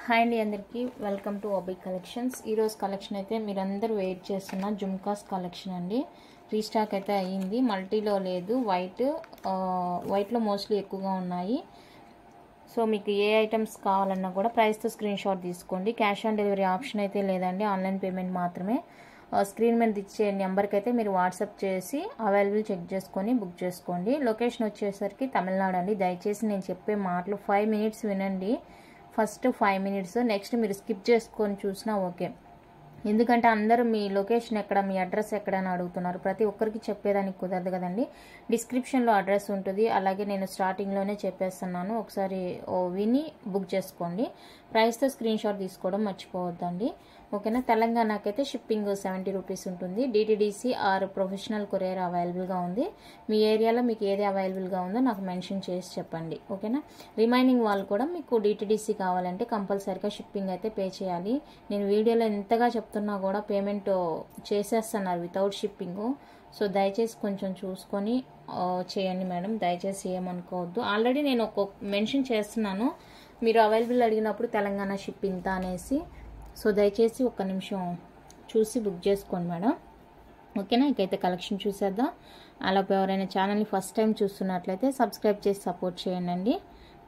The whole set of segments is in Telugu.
హాయ్ అండి అందరికీ వెల్కమ్ టు ఓబీ కలెక్షన్స్. ఈరోజు కలెక్షన్ అయితే మీరందరూ వెయిట్ చేస్తున్న జుమ్కాస్ కలెక్షన్ అండి. రీస్టాక్ అయితే అయ్యింది. మల్టీలో లేదు, వైట్లో మోస్ట్లీ ఎక్కువగా ఉన్నాయి. సో మీకు ఏ ఐటమ్స్ కావాలన్నా కూడా ప్రైస్తో స్క్రీన్ షాట్ తీసుకోండి. క్యాష్ ఆన్ డెలివరీ ఆప్షన్ అయితే లేదండి, ఆన్లైన్ పేమెంట్ మాత్రమే. స్క్రీన్ మీద ఇచ్చే నెంబర్కి అయితే మీరు వాట్సాప్ చేసి అవైలబుల్ చెక్ చేసుకొని బుక్ చేసుకోండి. లొకేషన్ వచ్చేసరికి తమిళనాడు అండి. దయచేసి నేను చెప్పే మాటలు 5 మినిట్స్ వినండి. ఫస్ట్ 5 మినిట్స్, నెక్స్ట్ మీరు స్కిప్ చేసుకొని చూసినా ఓకే. ఎందుకంటే అందరూ మీ లొకేషన్ ఎక్కడ, మీ అడ్రస్ ఎక్కడ అని అడుగుతున్నారు. ప్రతి ఒక్కరికి చెప్పేదానికి కుదరదు కదండి. డిస్క్రిప్షన్లో అడ్రస్ ఉంటుంది, అలాగే నేను స్టార్టింగ్లోనే చెప్పేస్తున్నాను. ఒకసారి విని బుక్ చేసుకోండి. ప్రైస్తో స్క్రీన్ షాట్ తీసుకోవడం మర్చిపోవద్దండి, ఓకేనా. తెలంగాణకైతే షిప్పింగ్ 70 రూపీస్ ఉంటుంది. డిటిడిసి ఆర్ ప్రొఫెషనల్ కొరియర్ అవైలబుల్గా ఉంది. మీ ఏరియాలో మీకు ఏది అవైలబుల్గా ఉందో నాకు మెన్షన్ చేసి చెప్పండి, ఓకేనా. రిమైనింగ్ వాళ్ళు కూడా మీకు డిటిడిసి కావాలంటే కంపల్సరీగా షిప్పింగ్ అయితే పే చేయాలి. నేను వీడియోలో ఎంతగా చెప్తున్నా కూడా పేమెంట్ చేసేస్తున్నారు వితౌట్ షిప్పింగ్. సో దయచేసి కొంచెం చూసుకొని చేయండి మేడం, దయచేసి ఏమనుకోవద్దు. ఆల్రెడీ నేను ఒక మెన్షన్ చేస్తున్నాను, మీరు అవైలబుల్ అడిగినప్పుడు తెలంగాణ షిప్పింగ్ అనేసి. సో దయచేసి ఒక్క నిమిషం చూసి బుక్ చేసుకోండి మేడం, ఓకేనా. ఇకైతే కలెక్షన్ చూసేద్దాం. అలా ఎవరైనా ఛానల్ని ఫస్ట్ టైం చూస్తున్నట్లయితే సబ్స్క్రైబ్ చేసి సపోర్ట్ చేయండి,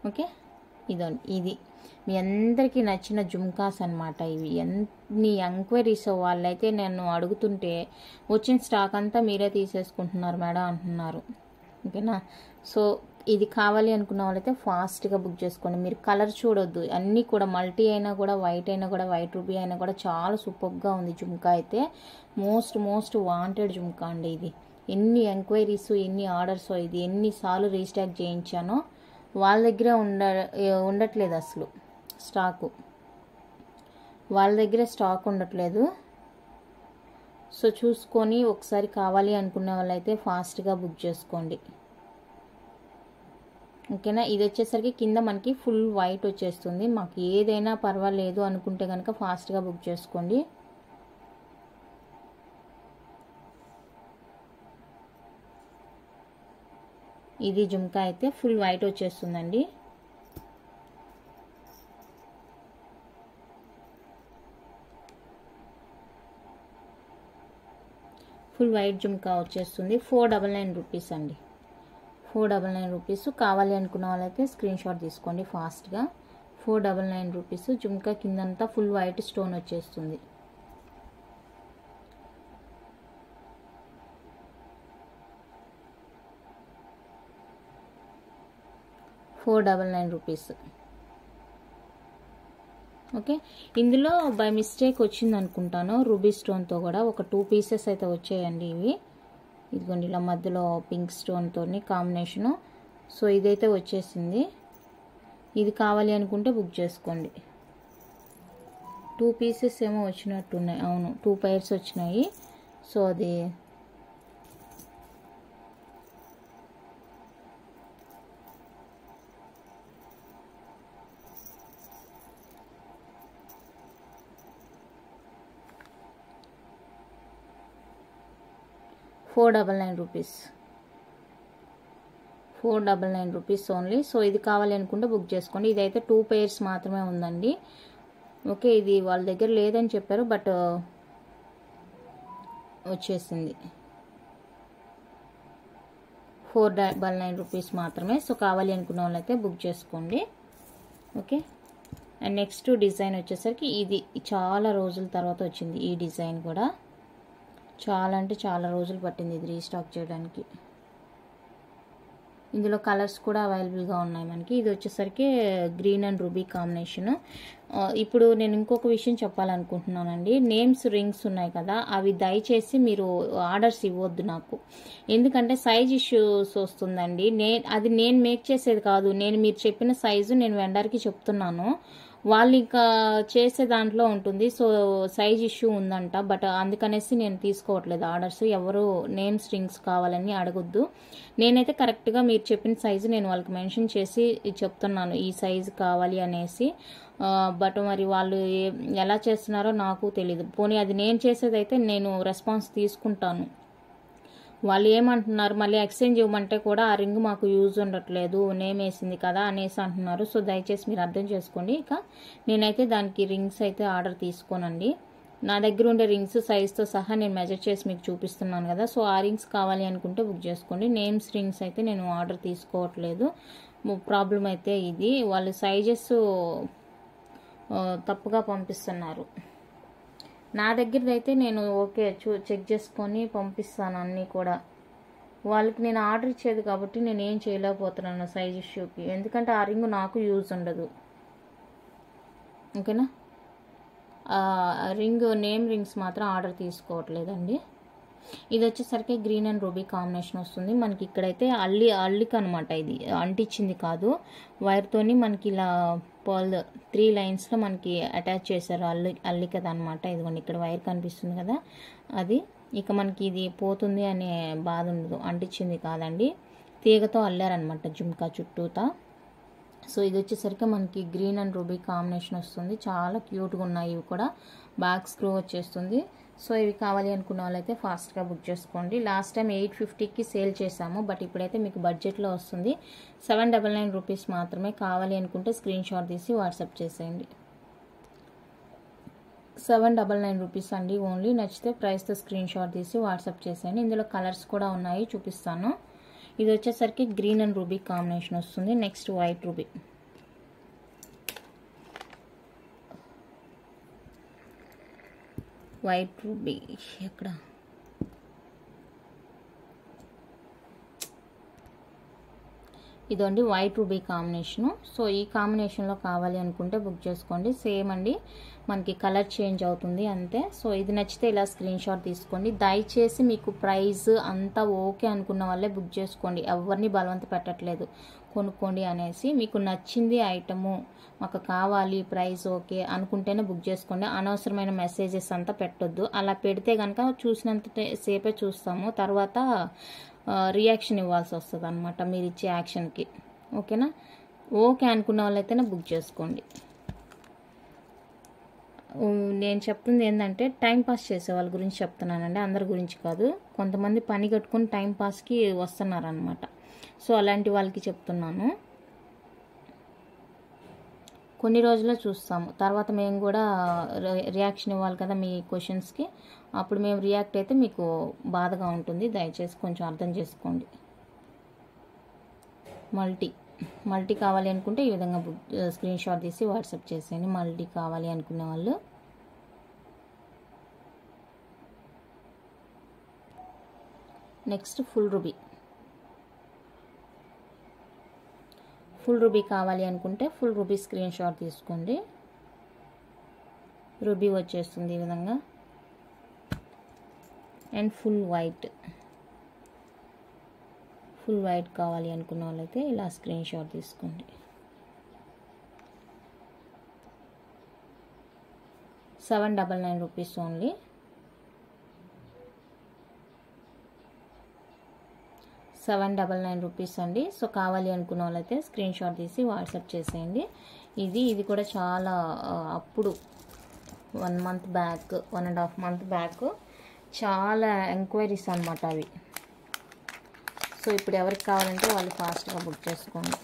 ఓకే. ఇది మీ అందరికీ నచ్చిన జుమ్కాస్ అనమాట. ఇవి ఎన్ని ఎంక్వైరీస్ వాళ్ళైతే నేను అడుగుతుంటే వచ్చిన స్టాక్ అంతా మీరే తీసేసుకుంటున్నారు మేడం అంటున్నారు, ఓకేనా. సో ఇది కావాలి అనుకున్న వాళ్ళైతే ఫాస్ట్గా బుక్ చేసుకోండి. మీరు కలర్ చూడొద్దు, అన్నీ కూడా మల్టీ అయినా కూడా వైట్ అయినా కూడా వైట్ రూబీ అయినా కూడా చాలా సూపర్గా ఉంది. జుమ్కా అయితే మోస్ట్ వాంటెడ్ జుమ్కా అండి. ఇది ఎన్ని ఎంక్వైరీస్, ఎన్ని ఆర్డర్స్, ఇది ఎన్నిసార్లు రీస్టాక్ చేయించానో. వాళ్ళ దగ్గరే ఉండట్లేదు అసలు స్టాకు, వాళ్ళ దగ్గరే స్టాక్ ఉండట్లేదు. సో చూసుకొని ఒకసారి కావాలి అనుకునే వాళ్ళైతే ఫాస్ట్గా బుక్ చేసుకోండి, ఓకేనా. ఇది వచ్చేసరికి కింద మనకి ఫుల్ వైట్ వచ్చేస్తుంది. మాకు ఏదైనా పర్వాలేదు అనుకుంటే కనుక ఫాస్ట్గా బుక్ చేసుకోండి. ఇది జుమ్కా అయితే ఫుల్ వైట్ వచ్చేస్తుందండి. ఫుల్ వైట్ జుమ్కా వచ్చేస్తుంది. 499 రూపీస్ అండి, 499 రూపీస్. కావాలి అనుకున్న వాళ్ళైతే స్క్రీన్ షాట్ తీసుకోండి ఫాస్ట్గా. 499 రూపీస్. జుమ్కా కిందంతా ఫుల్ వైట్ స్టోన్ వచ్చేస్తుంది. Rupees, okay. ఇందులో బై మిస్టేక్ వచ్చింది అనుకుంటాను రూబీ స్టోన్తో కూడా ఒక 2 పీసెస్ అయితే వచ్చాయండి ఇవి. ఇదిగోండి ఇలా మధ్యలో పింక్ స్టోన్తో కాంబినేషను. సో ఇదైతే వచ్చేసింది. ఇది కావాలి అనుకుంటే బుక్ చేసుకోండి. 2 పీసెస్ ఏమో వచ్చినట్టున్నాయి, అవును 2 పైర్స్ వచ్చినాయి. సో అది రూపీస్, 499 రూపీస్ ఓన్లీ. సో ఇది కావాలి అనుకుంటే బుక్ చేసుకోండి. ఇదైతే 2 పైర్స్ మాత్రమే ఉందండి, ఓకే. ఇది వాళ్ళ దగ్గర లేదని చెప్పారు, బట్ వచ్చేసింది. 499 రూపీస్ మాత్రమే. సో కావాలి అనుకున్న వాళ్ళైతే బుక్ చేసుకోండి, ఓకే. అండ్ నెక్స్ట్ డిజైన్ వచ్చేసరికి ఇది చాలా రోజుల తర్వాత వచ్చింది. ఈ డిజైన్ కూడా చాలా అంటే చాలా రోజులు పట్టింది ఇది రీస్టాక్ చేయడానికి. ఇందులో కలర్స్ కూడా అవైలబుల్గా ఉన్నాయి మనకి. ఇది వచ్చేసరికి గ్రీన్ అండ్ రూబీ కాంబినేషను. ఇప్పుడు నేను ఇంకొక విషయం చెప్పాలనుకుంటున్నానండి. నేమ్స్ రింగ్స్ ఉన్నాయి కదా, అవి దయచేసి మీరు ఆర్డర్స్ ఇవ్వద్దు నాకు, ఎందుకంటే సైజ్ ఇష్యూస్ వస్తుందండి. అది నేను మేక్ చేసేది కాదు, మీరు చెప్పిన సైజు నేను వెండర్కి చెప్తున్నాను, వాళ్ళు ఇంకా చేసే దాంట్లో ఉంటుంది. సో సైజ్ ఇష్యూ ఉందంట, బట్ అందుకనేసి నేను తీసుకోవట్లేదు ఆర్డర్స్. ఎవరు నేమ్స్ రింగ్స్ కావాలని అడగొద్దు. నేనైతే కరెక్ట్గా మీరు చెప్పిన సైజు నేను వాళ్ళకి మెన్షన్ చేసి చెప్తున్నాను, ఈ సైజు కావాలి అనేసి. బట్ మరి వాళ్ళు ఎలా చేస్తున్నారో నాకు తెలీదు. పోనీ అది నేను చేసేదైతే నేను రెస్పాన్స్ తీసుకుంటాను, వాళ్ళు ఏమంటున్నారు, మళ్ళీ ఎక్స్చేంజ్ ఇవ్వమంటే కూడా ఆ రింగ్ మాకు యూజ్ ఉండట్లేదు, నేమ్ వేసింది కదా అనేసి అంటున్నారు. సో దయచేసి మీరు అర్థం చేసుకోండి. ఇక నేనైతే దానికి రింగ్స్ అయితే ఆర్డర్ తీసుకోనండి. నా దగ్గర ఉండే రింగ్స్ సైజ్తో సహా నేను మెజర్ చేసి మీకు చూపిస్తున్నాను కదా. సో ఆ రింగ్స్ కావాలి అనుకుంటే బుక్ చేసుకోండి. నేమ్స్ రింగ్స్ అయితే నేను ఆర్డర్ తీసుకోవట్లేదు. ప్రాబ్లం అయితే ఇది, వాళ్ళు సైజెస్ తప్పుగా పంపిస్తున్నారు. నా దగ్గరది అయితే నేను ఓకే చెక్ చేసుకొని పంపిస్తాను అన్నీ కూడా. వాళ్ళకి నేను ఆర్డర్ ఇచ్చేది కాబట్టి నేను ఏం చేయలేకపోతున్నాను సైజ్ ఇష్యూకి, ఎందుకంటే ఆ రింగ్ నాకు యూజ్ ఉండదు. ఓకేనా, రింగ్ నేమ్ రింగ్స్ మాత్రం ఆర్డర్ తీసుకోవట్లేదండి. ఇది వచ్చేసరికి గ్రీన్ అండ్ రూబీ కాంబినేషన్ వస్తుంది మనకి. ఇక్కడైతే అల్లిక అనమాట, ఇది అంటించింది కాదు, వైర్తోని మనకి ఇలా పర్ల్ 3 లైన్స్లో మనకి అటాచ్ చేశారు అల్లికది అనమాట. ఇదిగోండి ఇక్కడ వైర్ కనిపిస్తుంది కదా అది. ఇక మనకి ఇది పోతుంది అనే బాధ ఉండదు, అంటించింది కాదండి, తీగతో అల్లారనమాట జుమ్కా చుట్టూతా. సో ఇది వచ్చేసరికి మనకి గ్రీన్ అండ్ రూబీ కాంబినేషన్ వస్తుంది, చాలా క్యూట్గా ఉన్నాయి ఇవి కూడా. బ్యాక్ స్క్రూ వచ్చేస్తుంది. సో ఇవి కావాలి అనుకున్న వాళ్ళైతే ఫాస్ట్గా బుక్ చేసుకోండి. లాస్ట్ టైం 850కి సేల్ చేశాము, బట్ ఇప్పుడైతే మీకు బడ్జెట్లో వస్తుంది. 799 రూపీస్ మాత్రమే. కావాలి అనుకుంటే స్క్రీన్ షాట్ తీసి వాట్సాప్ చేసేయండి. 799 రూపీస్ అండి ఓన్లీ. నచ్చితే ప్రైస్తో స్క్రీన్ షాట్ తీసి వాట్సాప్ చేసేయండి. ఇందులో కలర్స్ కూడా ఉన్నాయి, చూపిస్తాను. ఇది వచ్చేసరికి గ్రీన్ అండ్ రూబీ కాంబినేషన్ వస్తుంది. Next white ruby. White ruby ఎక్కడ, ఇదండి వైట్ రూబీ కాంబినేషను. సో ఈ కాంబినేషన్లో కావాలి అనుకుంటే బుక్ చేసుకోండి. సేమ్ అండి, మనకి కలర్ చేంజ్ అవుతుంది అంతే. సో ఇది నచ్చితే ఇలా స్క్రీన్ షాట్ తీసుకోండి. దయచేసి మీకు ప్రైస్ అంతా ఓకే అనుకున్న వాళ్ళే బుక్ చేసుకోండి, ఎవరిని బలవంత పెట్టట్లేదు కొనుక్కోండి అనేసి. మీకు నచ్చింది ఐటము, మాకు కావాలి, ప్రైస్ ఓకే అనుకుంటేనే బుక్ చేసుకోండి. అనవసరమైన మెసేజెస్ అంతా పెట్టొద్దు. అలా పెడితే కనుక చూసినంత సేపే చూస్తాము, తర్వాత రియాక్షన్ ఇవ్వాల్సి వస్తుంది అనమాట మీరు ఇచ్చే యాక్షన్కి. ఓకేనా, ఓకే అనుకున్న వాళ్ళైతేనే బుక్ చేసుకోండి. నేను చెప్తుంది ఏంటంటే టైం పాస్ చేసే వాళ్ళ గురించి చెప్తున్నానండి, అందరి గురించి కాదు. కొంతమంది పని కట్టుకుని టైం పాస్కి వస్తున్నారనమాట. సో అలాంటి వాళ్ళకి చెప్తున్నాను. కొన్ని రోజుల్లో చూస్తాము, తర్వాత మేము కూడా రియాక్షన్ ఇవ్వాలి కదా మీ క్వశ్చన్స్కి. అప్పుడు మేము రియాక్ట్ అయితే మీకు బాధగా ఉంటుంది, దయచేసి కొంచెం అర్థం చేసుకోండి. మల్టీ కావాలి అనుకుంటే ఈ విధంగా స్క్రీన్ షాట్ తీసి వాట్సాప్ చేసేయండి, మల్టీ కావాలి అనుకునే వాళ్ళు. నెక్స్ట్ ఫుల్ రూబీ కావాలి అనుకుంటే ఫుల్ రూబీ స్క్రీన్ షాట్ తీసుకోండి. రూబీ వచ్చేస్తుంది ఈ విధంగా. అండ్ ఫుల్ వైట్ కావాలి అనుకున్న వాళ్ళైతే ఇలా స్క్రీన్ షాట్ తీసుకోండి. 799 రూపీస్ ఓన్లీ. 799 రూపీస్ అండి. సో కావాలి అనుకున్న వాళ్ళైతే స్క్రీన్ షాట్ తీసి వాట్సాప్ చేసేయండి. ఇది కూడా చాలా అప్పుడు 1 మంత్ బ్యాక్, 1.5 మంత్ బ్యాక్ చాలా ఎంక్వైరీస్ అనమాట అవి. సో ఇప్పుడు ఎవరికి కావాలంటే వాళ్ళు ఫాస్ట్గా బుక్ చేసుకోండి.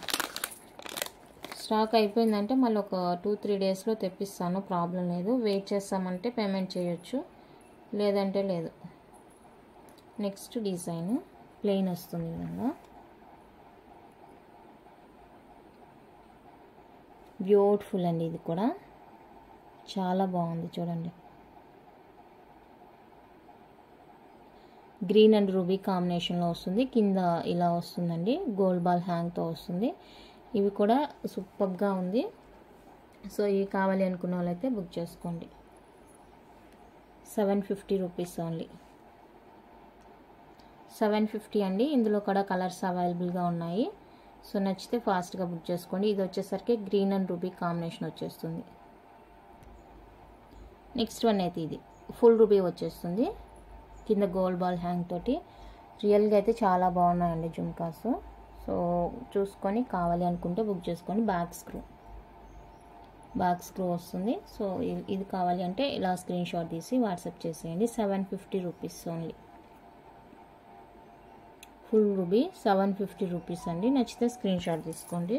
స్టాక్ అయిపోయిందంటే మళ్ళీ ఒక 2-3 డేస్లో తెప్పిస్తాను, ప్రాబ్లం లేదు. వెయిట్ చేస్తామంటే పేమెంట్ చేయొచ్చు, లేదంటే లేదు. నెక్స్ట్ డిజైన్ ప్లెయిన్ వస్తుంది ఈ విధంగా. బ్యూటిఫుల్ అండి, ఇది కూడా చాలా బాగుంది చూడండి. గ్రీన్ అండ్ రూబీ కాంబినేషన్లో వస్తుంది, కింద ఇలా వస్తుందండి, గోల్డ్ బాల్ హ్యాంగ్తో వస్తుంది. ఇవి కూడా సూపర్గా ఉంది. సో ఇవి కావాలి అనుకున్న వాళ్ళైతే బుక్ చేసుకోండి. 750 రూపీస్ ఓన్లీ. 750 అండి. ఇందులో కూడా కలర్స్ అవైలబుల్గా ఉన్నాయి. సో నచ్చితే ఫాస్ట్గా బుక్ చేసుకోండి. ఇది వచ్చేసరికి గ్రీన్ అండ్ రూబీ కాంబినేషన్ వచ్చేస్తుంది. నెక్స్ట్ వన్ అయితే ఇది ఫుల్ రూబీ వచ్చేస్తుంది, కింద గోల్డ్ బాల్ హ్యాంగ్ తోటి. రియల్గా అయితే చాలా బాగున్నాయండి జుమ్కాస్. సో చూసుకొని కావాలి అనుకుంటే బుక్ చేసుకోండి. బ్యాక్ స్క్రూ వస్తుంది. సో ఇది కావాలి అంటే ఇలా స్క్రీన్ షాట్ తీసి వాట్సాప్ చేసేయండి. 750 rupees only. Full ruby 750 rupees అండి. నచ్చితే స్క్రీన్ షాట్ తీసుకోండి.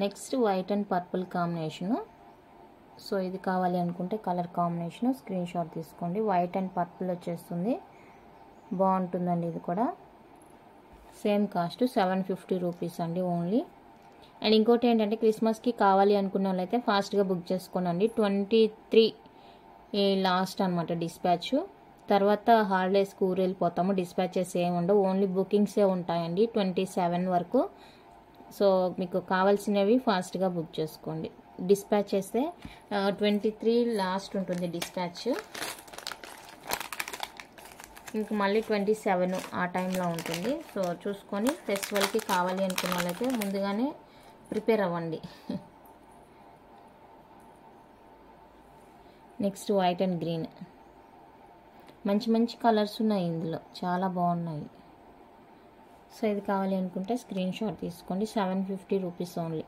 Next white and purple combination. So ఇది కావాలి అనుకుంటే కలర్ కాంబినేషను స్క్రీన్ షాట్ తీసుకోండి. వైట్ అండ్ పర్పుల్ వచ్చేస్తుంది, బాగుంటుందండి. ఇది కూడా సేమ్ కాస్ట్ 750 రూపీస్ అండి ఓన్లీ. అండ్ ఇంకోటి ఏంటంటే క్రిస్మస్కి కావాలి అనుకున్న వాళ్ళైతే ఫాస్ట్గా బుక్ చేసుకోనండి. 23 లాస్ట్ అనమాట డిస్పాచ్. తర్వాత హాలిడేస్కి ఊరు వెళ్ళిపోతాము, డిస్పాచెస్ ఏమి ఉండవు, ఓన్లీ బుకింగ్సే ఉంటాయండి 27 వరకు. సో మీకు కావాల్సినవి ఫాస్ట్గా బుక్ చేసుకోండి. డిస్పాచ్ చేస్తే 23 లాస్ట్ ఉంటుంది డిస్పాచ్. ఇంక మళ్ళీ 27 ఆ టైంలో ఉంటుంది. సో చూసుకొని ఫెస్టివల్కి కావాలి అనుకున్న వాళ్ళైతే ముందుగానే ప్రిపేర్ అవ్వండి. నెక్స్ట్ వైట్ అండ్ గ్రీన్, మంచి మంచి కలర్స్ ఉన్నాయి ఇందులో, చాలా బాగున్నాయి. సో ఇది కావాలి అనుకుంటే స్క్రీన్ షాట్ తీసుకోండి. 750 రూపీస్ ఓన్లీ.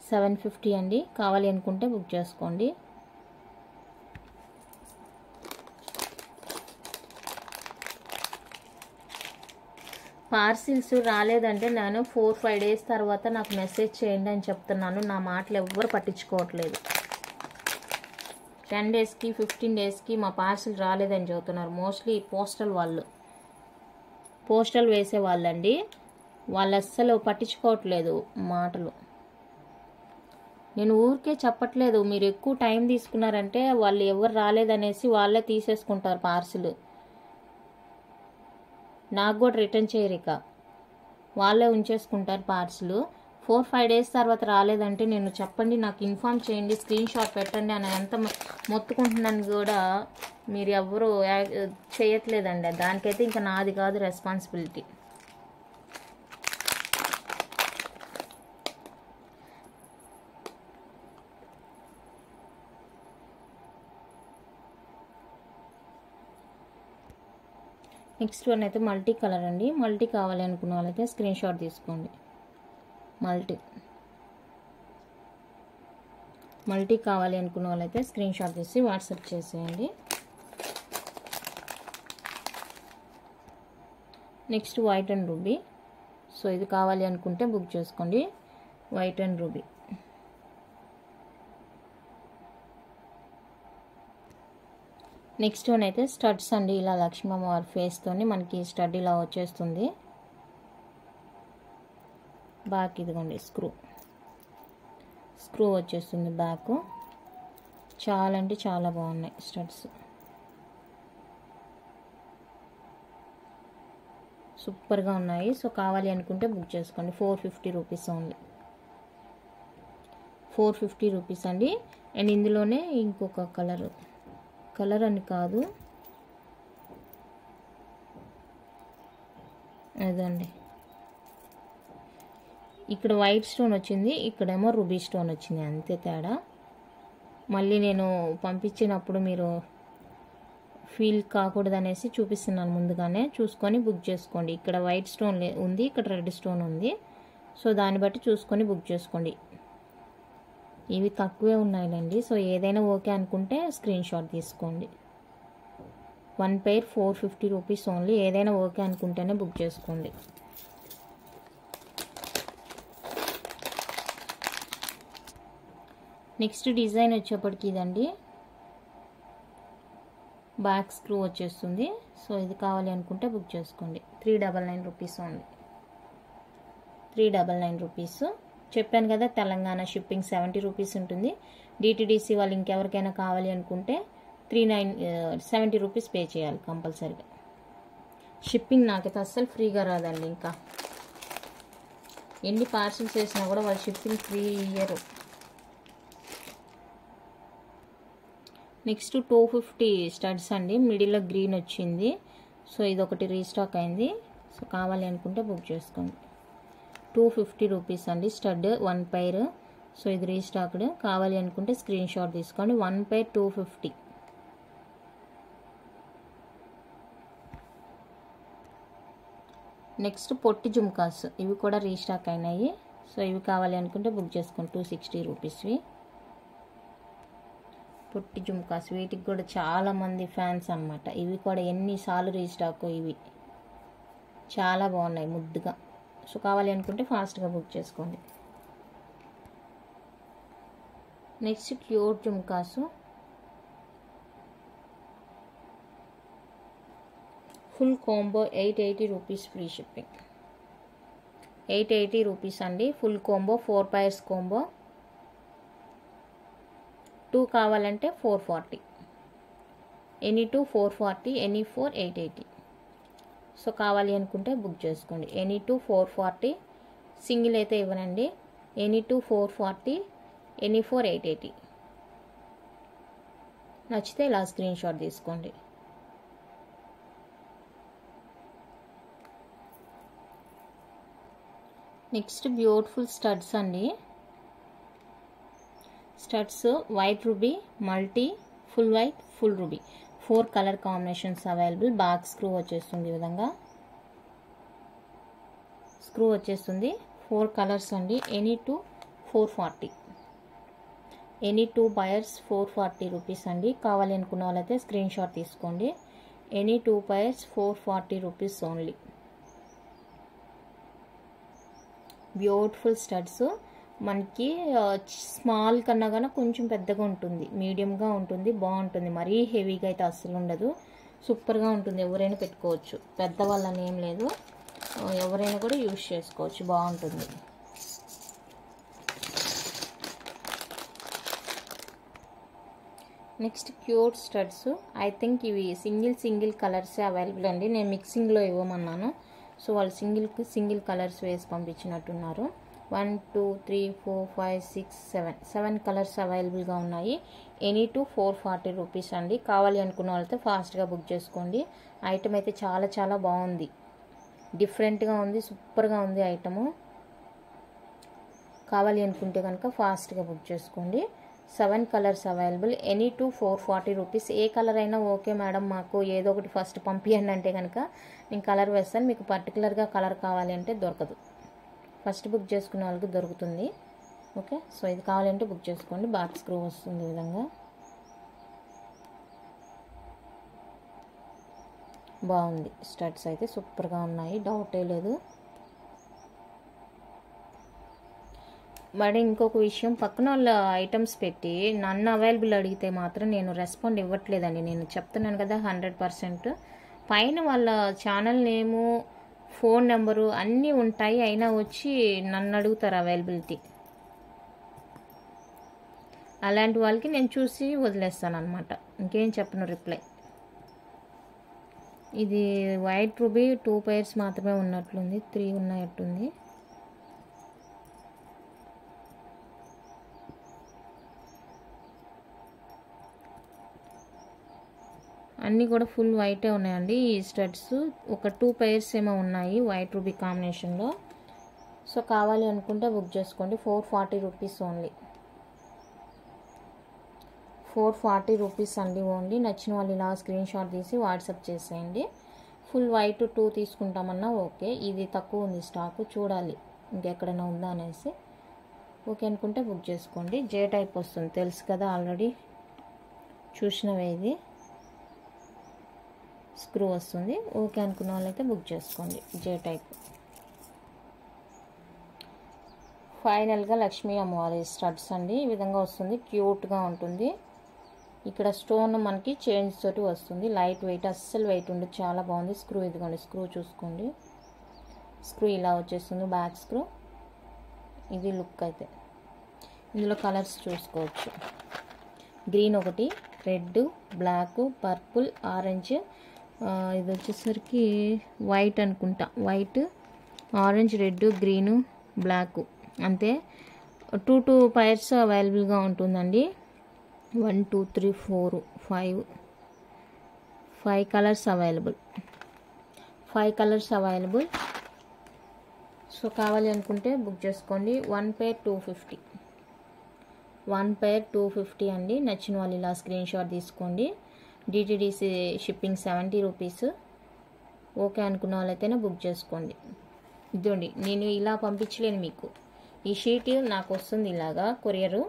750 అండి. కావాలి అనుకుంటే బుక్ చేసుకోండి. పార్సిల్స్ రాలేదంటే నేను 4-5 డేస్ తర్వాత నాకు మెసేజ్ చేయండి అని చెప్తున్నాను. నా మాటలు ఎవ్వరు పట్టించుకోవట్లేదు. 10 డేస్కి 15 డేస్కి మా పార్సిల్ రాలేదని చెబుతున్నారు. మోస్ట్లీ పోస్టల్ వేసే వాళ్ళండి. వాళ్ళు అస్సలు పట్టించుకోవట్లేదు మాటలు. నేను ఊరికే చెప్పట్లేదు, మీరు ఎక్కువ టైం తీసుకున్నారంటే వాళ్ళు ఎవరు రాలేదనేసి వాళ్ళే తీసేసుకుంటారు పార్సిల్. నాకు కూడా రిటర్న్ చేయరు, ఇక వాళ్ళే ఉంచేసుకుంటారు పార్సిల్. 4-5 డేస్ తర్వాత రాలేదంటే నేను చెప్పండి, నాకు ఇన్ఫామ్ చేయండి, స్క్రీన్ షాట్ పెట్టండి అని ఎంత మొత్తుకుంటున్నాను కూడా మీరు ఎవరు చేయట్లేదండి. దానికైతే ఇంకా నాది కాదు రెస్పాన్సిబిలిటీ. నెక్స్ట్ వన్ అయితే మల్టీ కలర్ అండి. మల్టీ కావాలి అనుకున్న వాళ్ళైతే స్క్రీన్ షాట్ తీసుకోండి. మల్టీ కావాలి అనుకున్న వాళ్ళైతే స్క్రీన్ షాట్ తీసి వాట్సాప్ చేసేయండి. Next white and ruby. So ఇది కావాలి అనుకుంటే బుక్ చేసుకోండి. White and ruby. Next one అయితే స్టడ్స్ అండి. ఇలా లక్ష్మీ అమ్మవారి ఫేస్తోని మనకి స్టడ్ ఇలా వచ్చేస్తుంది. బ్యాక్ ఇదిగోండి స్క్రూ వచ్చేస్తుంది బ్యాక్. చాలా అంటే చాలా బాగున్నాయి స్టడ్స్, సూపర్గా ఉన్నాయి. సో కావాలి అనుకుంటే బుక్ చేసుకోండి. 450 రూపీస్ ఓన్లీ. 450 రూపీస్ అండి. అండ్ ఇందులోనే ఇంకొక కలర్ అని కాదు, అదండి. ఇక్కడ వైట్ స్టోన్ వచ్చింది, ఇక్కడేమో రూబీ స్టోన్ వచ్చింది, అంతే తేడా. మళ్ళీ నేను పంపించినప్పుడు మీరు ఫీల్ కాకూడదు అనేసి చూపిస్తున్నాను ముందుగానే. చూసుకొని బుక్ చేసుకోండి. ఇక్కడ వైట్ స్టోన్ ఉంది, ఇక్కడ రెడ్ స్టోన్ ఉంది. సో దాన్ని బట్టి చూసుకొని బుక్ చేసుకోండి. ఇవి తక్కువే ఉన్నాయిలేండి. సో ఏదైనా ఓకే అనుకుంటే స్క్రీన్ షాట్ తీసుకోండి. 1 పెయిర్ 450 రూపీస్ ఓన్లీ. ఏదైనా ఓకే అనుకుంటేనే బుక్ చేసుకోండి. నెక్స్ట్ డిజైన్ వచ్చేప్పటికి ఇదండి, బ్యాక్ స్క్రూ వచ్చేస్తుంది. సో ఇది కావాలి అనుకుంటే బుక్ చేసుకోండి. 399 రూపీస్ ఓన్లీ. 399 రూపీస్. చెప్పాను కదా, తెలంగాణ షిప్పింగ్ 70 రూపీస్ ఉంటుంది. డిటిడిసి వాళ్ళు ఇంకెవరికైనా కావాలి అనుకుంటే 70 రూపీస్ పే చేయాలి కంపల్సరీగా. షిప్పింగ్ నాకైతే అస్సలు ఫ్రీగా రాదండి. ఇంకా ఎన్ని పార్సిల్స్ వేసినా కూడా వాళ్ళు షిప్పింగ్ ఫ్రీ ఇయ్యరు. నెక్స్ట్ 250 స్టడ్స్ అండి. మిడిల్లో గ్రీన్ వచ్చింది. సో ఇది ఒకటి రీస్టాక్ అయింది. సో కావాలి అనుకుంటే బుక్ చేసుకోండి. 250 రూపీస్ అండి స్టడ్ 1 పెయిర్. సో ఇది రీస్టాక్డ్. కావాలి అనుకుంటే స్క్రీన్ షాట్ తీసుకోండి. 1 పెయిర్ 250. నెక్స్ట్ పొట్టి జుమ్కాస్, ఇవి కూడా రీస్టాక్ అయినాయి. సో ఇవి కావాలి అనుకుంటే బుక్ చేసుకోండి. 260 రూపీస్వి. పొట్టి జుమ్కాస్, వీటికి కూడా చాలామంది ఫ్యాన్స్ అనమాట. ఇవి కూడా ఎన్నిసార్లు రీస్టాక్, ఇవి చాలా బాగున్నాయి ముద్దుగా. సో కావాలి అనుకుంటే ఫాస్ట్గా బుక్ చేసుకోండి. నెక్స్ట్ క్యూట్ జుమ్కాసు, full combo 880 rupees, free shipping. 880 rupees అండి ఫుల్ కాంబో, 4 pairs కాంబో. 2 కావాలంటే 440, ఎనీ 2 440, ఎనీ 4 880. సో కావాలి అనుకుంటే బుక్ చేసుకోండి. ఎనీ 2 440, సింగిల్ అయితే ఇవ్వనండి. Any 2 440, any 4 880. నచ్చితే ఇలా స్క్రీన్ షాట్ తీసుకోండి. నెక్స్ట్ బ్యూటిఫుల్ స్టడ్స్ అండి. Studs white ruby, multi, full white, full ruby, 4 colour combinations available. Back screw వచ్చేస్తుంది, ఈ విధంగా స్క్రూ వచ్చేస్తుంది. 4 కలర్స్ అండి. ఎనీ 2 440, ఎనీ 2 buyers 440 రూపీస్ అండి. కావాలి అనుకున్న వాళ్ళైతే స్క్రీన్ షాట్ తీసుకోండి. Any 2 buyers 440 rupees only. Beautiful studs, మనకి స్మాల్ కన్నా కానీ కొంచెం పెద్దగా ఉంటుంది, మీడియంగా ఉంటుంది, బాగుంటుంది. మరీ హెవీగా అయితే అస్సలు ఉండదు, సూపర్గా ఉంటుంది. ఎవరైనా పెట్టుకోవచ్చు, పెద్దవాళ్ళని ఏం లేదు, ఎవరైనా కూడా యూజ్ చేసుకోవచ్చు, బాగుంటుంది. Next cute studs. I think ఇవి సింగిల్ కలర్సే అవైలబుల్ అండి. నేను మిక్సింగ్లో ఇవ్వమన్నాను, సో వాళ్ళు సింగిల్ కలర్స్ వేసి పంపించినట్టున్నారు. 1 2 3 4 5 6 7 కలర్స్ అవైలబుల్గా ఉన్నాయి. ఎనీ 2 440 రూపీస్ అండి. కావాలి అనుకున్న వాళ్ళతో ఫాస్ట్గా బుక్ చేసుకోండి. ఐటమ్ అయితే చాలా చాలా బాగుంది, డిఫరెంట్గా ఉంది, సూపర్గా ఉంది ఐటము. కావాలి అనుకుంటే కనుక ఫాస్ట్గా బుక్ చేసుకోండి. 7 కలర్స్ అవైలబుల్. Any 2 440 rupees. ఏ కలర్ అయినా ఓకే మేడం, మాకు ఏదో ఒకటి ఫస్ట్ పంపించండి అంటే కనుక నేను కలర్ వేస్తాను. మీకు పర్టికులర్గా కలర్ కావాలి అంటే దొరకదు, ఫస్ట్ బుక్ చేసుకునే వాళ్ళకి దొరుకుతుంది. ఓకే, సో ఇది కావాలంటే బుక్ చేసుకోండి. బ్యాక్ స్క్రూ వస్తుంది ఈ విధంగా, బాగుంది. స్టడ్స్ అయితే సూపర్గా ఉన్నాయి, డౌటే లేదు. మరి ఇంకొక విషయం, పక్కన వాళ్ళ ఐటమ్స్ పెట్టి నన్ను అవైలబుల్ అడిగితే మాత్రం నేను రెస్పాండ్ ఇవ్వట్లేదండి. నేను చెప్తున్నాను కదా 100%. పైన వాళ్ళ ఛానల్ నేము, ఫోన్ నెంబరు అన్నీ ఉంటాయి, అయినా వచ్చి నన్ను అడుగుతారు అవైలబిలిటీ. అలాంటి వాళ్ళకి నేను చూసి వదిలేస్తాను అనమాట, ఇంకేం చెప్పను రిప్లై. ఇది వైట్ రూబీ 2 pairs మాత్రమే ఉన్నట్లుంది, 3 ఉన్నట్టుంది. అన్నీ కూడా ఫుల్ వైటే ఉన్నాయండి ఈ స్టడ్స్. ఒక 2 pairs ఏమో ఉన్నాయి వైట్ రూబీ కాంబినేషన్లో. సో కావాలి అనుకుంటే బుక్ చేసుకోండి. 440 రూపీస్ ఓన్లీ, 440 రూపీస్ అండి ఓన్లీ. నచ్చిన వాళ్ళు ఇలా స్క్రీన్ షాట్ తీసి వాట్సాప్ చేసేయండి. ఫుల్ వైట్ 2 తీసుకుంటామన్నా ఓకే, ఇది తక్కువ ఉంది స్టాకు, చూడాలి ఇంకెక్కడైనా ఉందా అనేసి. ఓకే అనుకుంటే బుక్ చేసుకోండి. జే టైప్ వస్తుంది, తెలుసు కదా ఆల్రెడీ చూసినవే. ఇది స్క్రూ వస్తుంది. ఓకే అనుకున్న వాళ్ళైతే బుక్ చేసుకోండి. జే టైప్. ఫైనల్గా లక్ష్మీ అమ్మవారి స్టడ్స్ అండి, ఈ విధంగా వస్తుంది, క్యూట్గా ఉంటుంది. ఇక్కడ స్టోన్ మనకి చైన్స్ తోటి వస్తుంది, లైట్ వెయిట్, అస్సలు వెయిట్ ఉండదు, చాలా బాగుంది. స్క్రూ ఇదిగోండి, స్క్రూ చూసుకోండి, స్క్రూ ఇలా వచ్చేస్తుంది, బ్యాక్ స్క్రూ. ఇది లుక్ అయితే. ఇందులో కలర్స్ చూసుకోవచ్చు, గ్రీన్ ఒకటి, రెడ్, బ్లాక్, పర్పుల్, ఆరెంజ్, ఇది వచ్చేసరికి వైట్ అనుకుంటా, white, orange, red, green, black, అంతే. 2 pairs అవైలబుల్గా ఉంటుందండి. 1 2 3 4 5 colours available, 5 colours available. So కావాలి అనుకుంటే బుక్ చేసుకోండి. 1 pair 250, 1 pair 250 అండి. నచ్చిన వాళ్ళు ఇలా స్క్రీన్ షాట్ తీసుకోండి. DTDC shipping 70 rupees. ఓకే అనుకున్న వాళ్ళైతేనే బుక్ చేసుకోండి. ఇదండి, నేను ఇలా పంపించలేను మీకు, ఈ షీట్ నాకు వస్తుంది ఇలాగా కొరియరు,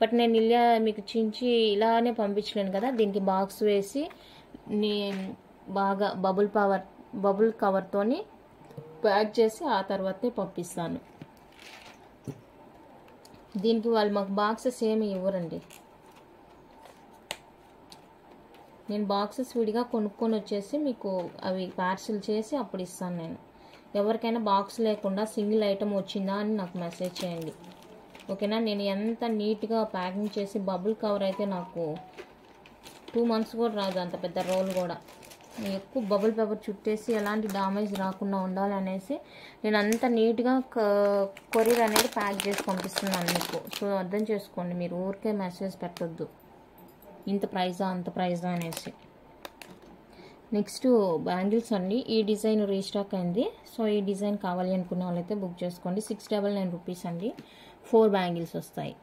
బట్ నేను ఇలా మీకు చించి ఇలానే పంపించలేను కదా, దీనికి బాక్స్ వేసి బాగా బబుల్ కవర్తోని ప్యాక్ చేసి ఆ తర్వాతే పంపిస్తాను. దీనికి వాళ్ళు మాకు బాక్సెస్ ఏమి ఇవ్వరండి. నేను బాక్సెస్ విడిగా కొనుక్కొని వచ్చేసి మీకు అవి పార్సిల్ చేసి అప్పుడు ఇస్తాను. నేను ఎవరికైనా బాక్స్ లేకుండా సింగిల్ ఐటమ్ వచ్చిందా అని నాకు మెసేజ్ చేయండి, ఓకేనా. నేను ఎంత నీట్గా ప్యాకింగ్ చేసి బబుల్ కవర్ అయితే నాకు 2 months కూడా రాదు, అంత పెద్ద రోల్ కూడా. ఎక్కువ బబుల్ పేపర్ చుట్టేసి ఎలాంటి డ్యామేజ్ రాకుండా ఉండాలి అనేసి నేను అంత నీట్గా కొరియర్ అనేది ప్యాక్ చేసి పంపిస్తున్నాను మీకు. సో అర్థం చేసుకోండి, మీరు ఊరికే మెసేజ్ పెట్టొద్దు ఇంత ప్రైజా అంత ప్రైజా అనేసి. నెక్స్ట్ బ్యాంగిల్స్ అండి. ఈ డిజైన్ రీస్టాక్ అయింది. సో ఈ డిజైన్ కావాలి అనుకున్న వాళ్ళైతే బుక్ చేసుకోండి. 699 రూపీస్ అండి. 4 బ్యాంగిల్స్ వస్తాయి.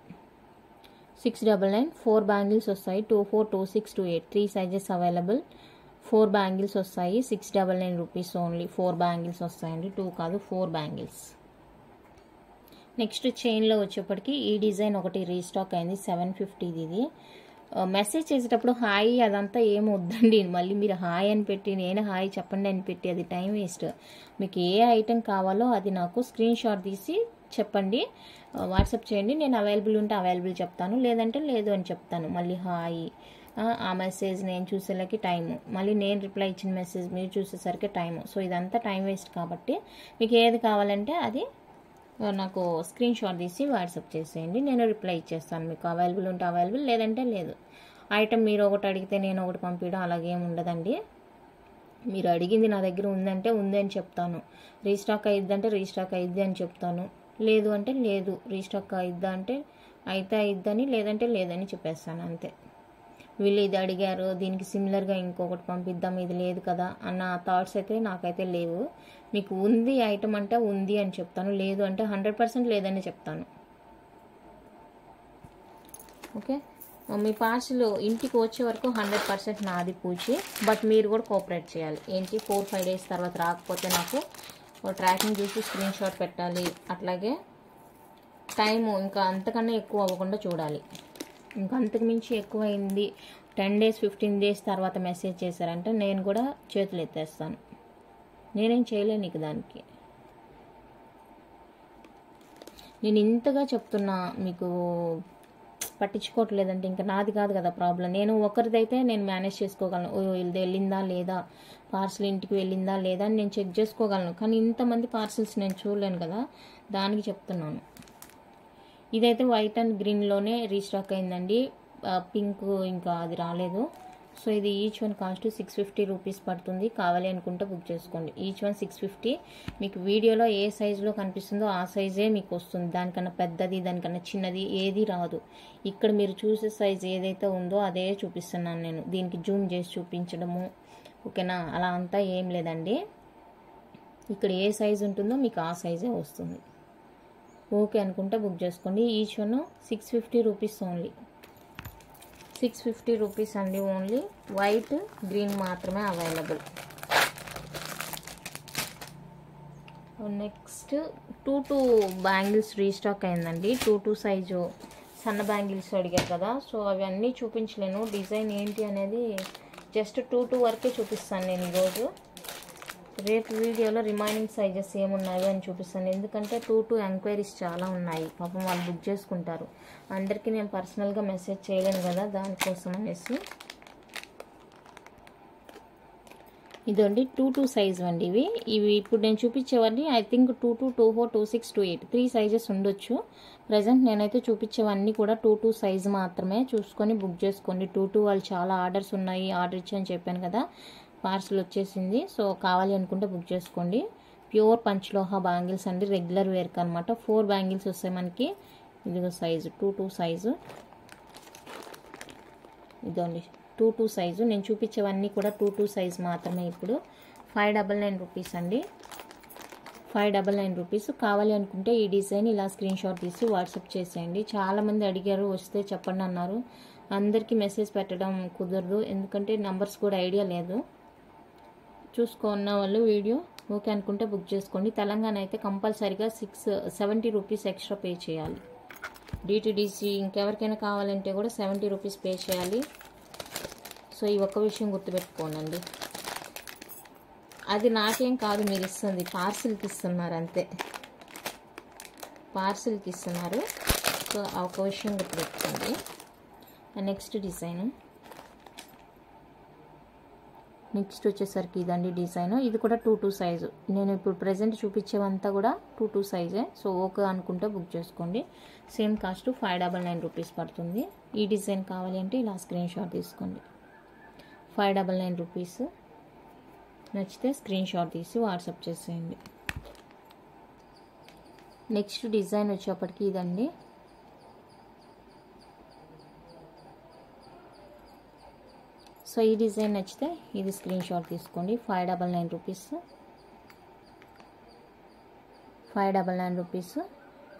699 4 బ్యాంగిల్స్ వస్తాయి. 24, 26, 28 3 సైజెస్ అవైలబుల్. 4 బ్యాంగిల్స్ వస్తాయి. 699 రూపీస్ ఓన్లీ. 4 బ్యాంగిల్స్ వస్తాయండి, 2 కాదు 4 బ్యాంగిల్స్. నెక్స్ట్ చైన్లో వచ్చేప్పటికి ఈ డిజైన్ ఒకటి రీస్టాక్ అయింది. 750 ఇది. మెసేజ్ చేసేటప్పుడు హాయ్ అదంతా ఏం వద్దండి. మళ్ళీ మీరు హాయ్ అని పెట్టి నేను హాయ్ చెప్పండి అని పెట్టి అది టైం వేస్ట్. మీకు ఏ ఐటెం కావాలో అది నాకు స్క్రీన్ షాట్ తీసి చెప్పండి, వాట్సాప్ చేయండి. నేను అవైలబుల్ ఉంటే అవైలబుల్ చెప్తాను, లేదంటే లేదు అని చెప్తాను. మళ్ళీ హాయ్ ఆ మెసేజ్ నేను చూసేసరికి టైము, మళ్ళీ నేను రిప్లై ఇచ్చిన మెసేజ్ మీరు చూసేసరికి టైము. సో ఇదంతా టైం వేస్ట్ కాబట్టి మీకు ఏది కావాలంటే అది నాకు స్క్రీన్ షాట్ తీసి వాట్సాప్ చేసేయండి, నేను రిప్లై ఇచ్చేస్తాను. మీకు అవైలబుల్ ఉంటే అవైలబుల్, లేదంటే లేదు. ఐటమ్ మీరు ఒకటి అడిగితే నేను ఒకటి పంపించడం అలాగేం ఉండదండి. మీరు అడిగింది నా దగ్గర ఉందంటే ఉంది అని చెప్తాను, రీస్టాక్ అయిద్దంటే రీస్టాక్ అయిద్ది అని చెప్తాను, లేదు అంటే లేదు, రీస్టాక్ అయిద్దా అంటే అయితే అయిద్దని, లేదంటే లేదని చెప్పేస్తాను అంతే. వీళ్ళు ఇది అడిగారు దీనికి సిమిలర్గా ఇంకొకటి పంపిద్దాం ఇది లేదు కదా అన్న థాట్స్ అయితే నాకైతే లేవు. మీకు ఉంది ఐటమ్ అంటే ఉంది అని చెప్తాను, లేదు అంటే 100% లేదని చెప్తాను. ఓకే, మీ పార్సిల్ ఇంటికి వచ్చే వరకు 100% నాది పూచి. బట్ మీరు కూడా కోఆపరేట్ చేయాలి. ఏంటి 4-5 days తర్వాత రాకపోతే నాకు ట్రాకింగ్ చూసి స్క్రీన్ షాట్ పెట్టాలి. అట్లాగే టైము ఇంకా అంతకన్నా ఎక్కువ అవ్వకుండా చూడాలి. ఇంకా అంతకు మించి ఎక్కువ అయింది 10 days 15 days తర్వాత మెసేజ్ చేశారంటే నేను కూడా చేతులు ఎత్తేస్తాను. నేనేం చేయలేను నీకు దానికి. నేను ఇంతగా చెప్తున్నా మీకు పట్టించుకోవట్లేదంటే ఇంకా నాది కాదు కదా ప్రాబ్లం. నేను ఒకరిదైతే నేను మేనేజ్ చేసుకోగలను, ఇది వెళ్ళిందా లేదా, పార్సిల్ ఇంటికి వెళ్ళిందా లేదా అని నేను చెక్ చేసుకోగలను. కానీ ఇంతమంది పార్సిల్స్ నేను చూడలేను కదా, దానికి చెప్తున్నాను. ఇదైతే వైట్ అండ్ గ్రీన్లోనే రీస్టాక్ అయిందండి. పింక్ ఇంకా అది రాలేదు. సో ఇది ఈచ్ వన్ కాస్ట్ 650 రూపీస్ పడుతుంది. కావాలి అనుకుంటే బుక్ చేసుకోండి. Each one 650. మీకు వీడియోలో ఏ సైజులో కనిపిస్తుందో ఆ సైజే మీకు వస్తుంది. దానికన్నా పెద్దది దానికన్నా చిన్నది ఏది రాదు. ఇక్కడ మీరు చూసే సైజ్ ఏదైతే ఉందో అదే చూపిస్తున్నాను నేను. దీనికి జూమ్ చేసి చూపించడము ఓకేనా, అలా అంతా ఏం లేదండి. ఇక్కడ ఏ సైజు ఉంటుందో మీకు ఆ సైజే వస్తుంది. ఓకే అనుకుంటే బుక్ చేసుకోండి. Each one 650 rupees only. 650 rupees అండి. ఓన్లీ వైట్ గ్రీన్ మాత్రమే అవైలబుల్. నెక్స్ట్ 2 బ్యాంగిల్స్ రీస్టాక్ అయిందండి. 2 సైజు సన్న బ్యాంగిల్స్ అడిగారు కదా, సో అవి అన్నీ చూపించలేను. డిజైన్ ఏంటి అనేది జస్ట్ 2 వరకే చూపిస్తాను నేను ఈరోజు. రేపు వీడియోలో రిమైనింగ్ సైజెస్ ఏమున్నాయో అని చూపిస్తాను. ఎందుకంటే 2 ఎంక్వైరీస్ చాలా ఉన్నాయి, పాపం వాళ్ళు బుక్ చేసుకుంటారు. అందరికీ నేను పర్సనల్గా మెసేజ్ చేయలేను కదా, దానికోసం అనేసి. ఇదండి 2 సైజు అండి. ఇవి ఇప్పుడు నేను చూపించేవన్నీ ఐ థింక్ 2, 24, 26, 28 3 సైజెస్ ఉండొచ్చు. ప్రజెంట్ నేనైతే చూపించేవన్నీ కూడా 2 సైజు మాత్రమే. చూసుకొని బుక్ చేసుకోండి. 2 వాళ్ళు చాలా ఆర్డర్స్ ఉన్నాయి, ఆర్డర్ ఇచ్చి అని చెప్పాను కదా, పార్సిల్ వచ్చేసింది. సో కావాలి అనుకుంటే బుక్ చేసుకోండి. ప్యూర్ పంచలోహ బ్యాంగిల్స్ అండి, రెగ్యులర్ వేర్క్ అనమాట. 4 బ్యాంగిల్స్ వస్తాయి మనకి. ఇదిగో సైజు 2 సైజు, ఇదండి 2 సైజు. నేను చూపించేవన్నీ కూడా 2 సైజు మాత్రమే. ఇప్పుడు 599 రూపీస్ అండి. 599 రూపీస్. కావాలి అనుకుంటే ఈ డిజైన్ ఇలా స్క్రీన్ షాట్ తీసి వాట్సాప్ చేసేయండి. చాలామంది అడిగారు, వస్తే చెప్పండి అన్నారు. అందరికీ మెసేజ్ పెట్టడం కుదరదు, ఎందుకంటే నంబర్స్ కూడా ఐడియా లేదు. చూసుకున్న వాళ్ళు వీడియో ఓకే అనుకుంటే బుక్ చేసుకోండి. తెలంగాణ అయితే కంపల్సరీగా 70 రూపీస్ ఎక్స్ట్రా పే చేయాలి. డిటిడిసి ఇంకెవరికైనా కావాలంటే కూడా 70 రూపీస్ పే చేయాలి. సో ఈ ఒక్క విషయం గుర్తుపెట్టుకోనండి. అది నాకేం కాదు, మీరు ఇస్తుంది పార్సిల్కి ఇస్తున్నారు అంతే, పార్సిల్కి ఇస్తున్నారు. సో ఆ ఒక్క విషయం గుర్తుపెట్టుకోండి. నెక్స్ట్ డిజైన్, నెక్స్ట్ వచ్చేసరికి ఇదండి డిజైన్. ఇది కూడా 2 సైజు. నేను ఇప్పుడు ప్రజెంట్ చూపించేవంతా కూడా 2 సైజే. సో ఓకే అనుకుంటే బుక్ చేసుకోండి. సేమ్ కాస్ట్ 599 రూపీస్ పడుతుంది. ఈ డిజైన్ కావాలి అంటే ఇలా స్క్రీన్ షాట్ తీసుకోండి. 599 రూపీస్. నచ్చితే స్క్రీన్ షాట్ తీసి వాట్సాప్ చేసేయండి. నెక్స్ట్ డిజైన్ వచ్చేప్పటికి ఇదండి. సో ఈ డిజైన్ నచ్చితే ఇది స్క్రీన్ షాట్ తీసుకోండి. 599 రూపీస్, 599 రూపీస్.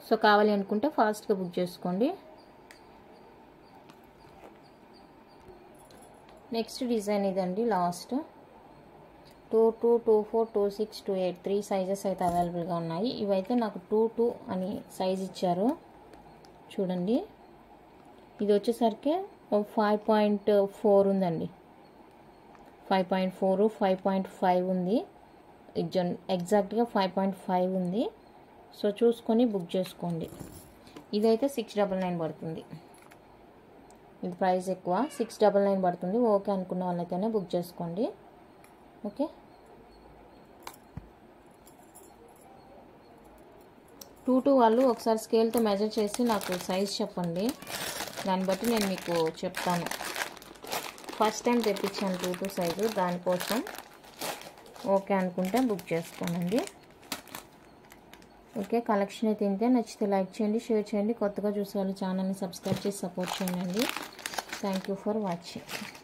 సో కావాలి అనుకుంటే ఫాస్ట్గా బుక్ చేసుకోండి. నెక్స్ట్ డిజైన్ ఇదండి. లాస్ట్ 22, 24, 26, 28 3 సైజెస్ అయితే అవైలబుల్గా ఉన్నాయి. ఇవైతే నాకు 22 అని సైజ్ ఇచ్చారు చూడండి. ఇది వచ్చేసరికి 5.4 ఉందండి. 5.4, 5.5 ఉంది. ఎగ్జాక్ట్గా 5.5 ఉంది. సో చూసుకొని బుక్ చేసుకోండి. ఇదైతే 699 పడుతుంది. ఇది ప్రైస్ ఎక్కువ, 699 పడుతుంది. ఓకే అనుకున్న వాళ్ళైతేనే బుక్ చేసుకోండి. ఓకే, 22 వాళ్ళు ఒకసారి స్కేల్తో మెజర్ చేసి నాకు సైజ్ చెప్పండి. దాన్ని బట్టి నేను మీకు చెప్తాను. ఫస్ట్ టైం తెప్పించాను 22 సైజు, దానికోసం. ఓకే అనుకుంటే బుక్ చేసుకోనండి. ఓకే, కలెక్షన్ అయితే ఇంతే. నచ్చితే లైక్ చేయండి, షేర్ చేయండి. కొత్తగా చూసే వాళ్ళు ఛానల్ని సబ్స్క్రైబ్ చేసి సపోర్ట్ చేయండి. Thank you for watching.